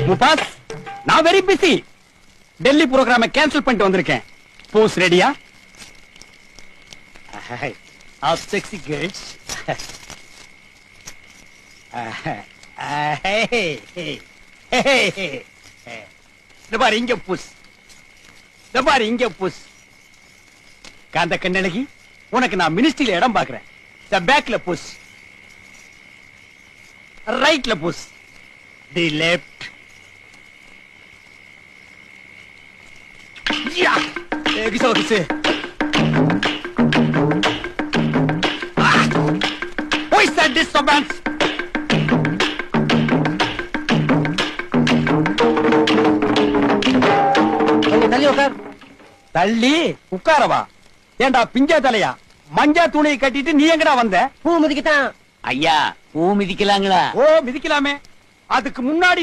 முபாஸ், நான் very busy. Delhi புரோகிராம cancel பண்ணிட்டு வந்திருக்கேன். போஸ் ரெடியா? How sexy girls. இந்த பாரு இங்க புஸ். இந்த பாரு இங்க புஸ். காந்த கண்ணழகி, உனக்கு நான் மினிஸ்ட்ரியில இடம் பாக்குறேன். The backல புஸ். ரைட்ல புஸ். The left. Yeah. கிசோ கிசு. Who is that disturbance? தள்ளி உட்கார். தள்ளி உட்காரவா? ஏண்டா பிஞ்சா தலையா? மஞ்சா துணியை கட்டிட்டு நீ எங்கடா வந்த? பூ மிதிக்கத்தான். ஐயா பூ மிதிக்கலாங்களா? ஓ மிதிக்கலாமே. அதுக்கு முன்னாடி